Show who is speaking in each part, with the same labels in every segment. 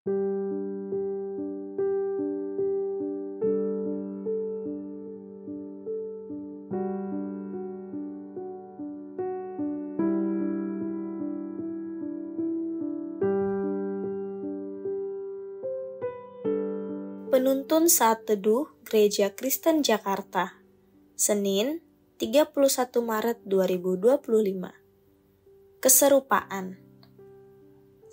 Speaker 1: Penuntun Saat Teduh Gereja Kristen Jakarta, Senin, 31 Maret 2025. Keserupaan.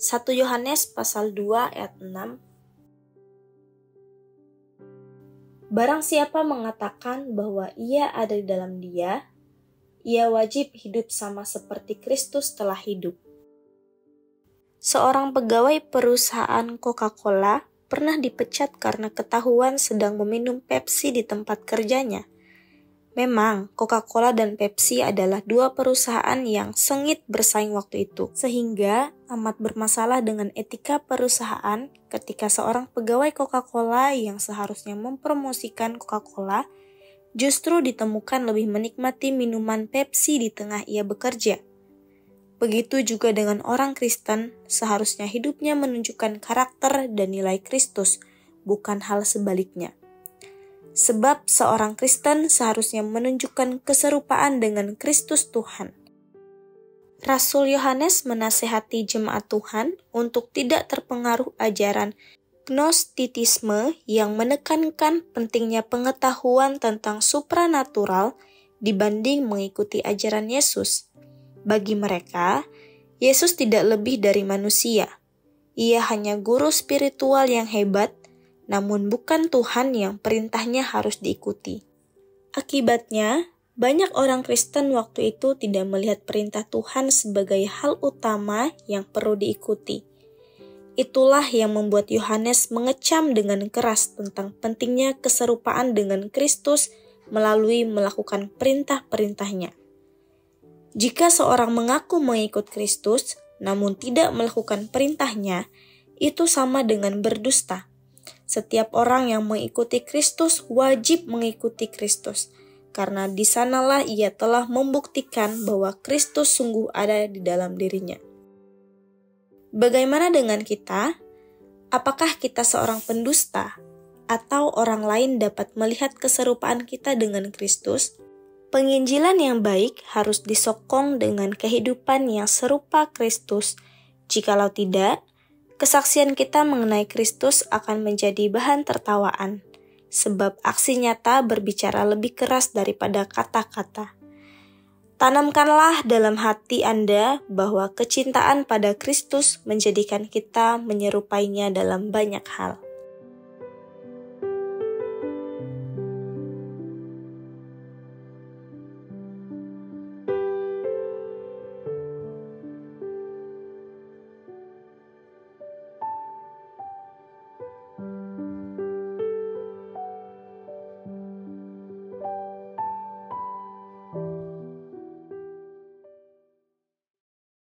Speaker 1: 1 Yohanes pasal 2 ayat 6. Barang siapa mengatakan bahwa ia ada di dalam Dia, ia wajib hidup sama seperti Kristus telah hidup. Seorang pegawai perusahaan Coca-Cola pernah dipecat karena ketahuan sedang meminum Pepsi di tempat kerjanya. Memang, Coca-Cola dan Pepsi adalah dua perusahaan yang sengit bersaing waktu itu, sehingga amat bermasalah dengan etika perusahaan ketika seorang pegawai Coca-Cola yang seharusnya mempromosikan Coca-Cola justru ditemukan lebih menikmati minuman Pepsi di tengah ia bekerja. Begitu juga dengan orang Kristen, seharusnya hidupnya menunjukkan karakter dan nilai Kristus, bukan hal sebaliknya. Sebab seorang Kristen seharusnya menunjukkan keserupaan dengan Kristus Tuhan. Rasul Yohanes menasihati jemaat Tuhan untuk tidak terpengaruh ajaran Gnostitisme yang menekankan pentingnya pengetahuan tentang supranatural dibanding mengikuti ajaran Yesus. Bagi mereka, Yesus tidak lebih dari manusia. Ia hanya guru spiritual yang hebat, namun bukan Tuhan yang perintahnya harus diikuti. Akibatnya, banyak orang Kristen waktu itu tidak melihat perintah Tuhan sebagai hal utama yang perlu diikuti. Itulah yang membuat Yohanes mengecam dengan keras tentang pentingnya keserupaan dengan Kristus melalui melakukan perintah-perintahnya. Jika seorang mengaku mengikut Kristus, namun tidak melakukan perintahnya, itu sama dengan berdusta. Setiap orang yang mengikuti Kristus wajib mengikuti Kristus, karena di sanalah ia telah membuktikan bahwa Kristus sungguh ada di dalam dirinya. Bagaimana dengan kita? Apakah kita seorang pendusta? Atau orang lain dapat melihat keserupaan kita dengan Kristus? Penginjilan yang baik harus disokong dengan kehidupan yang serupa Kristus. Jikalau tidak, kesaksian kita mengenai Kristus akan menjadi bahan tertawaan, sebab aksi nyata berbicara lebih keras daripada kata-kata. Tanamkanlah dalam hati Anda bahwa kecintaan pada Kristus menjadikan kita menyerupainya dalam banyak hal.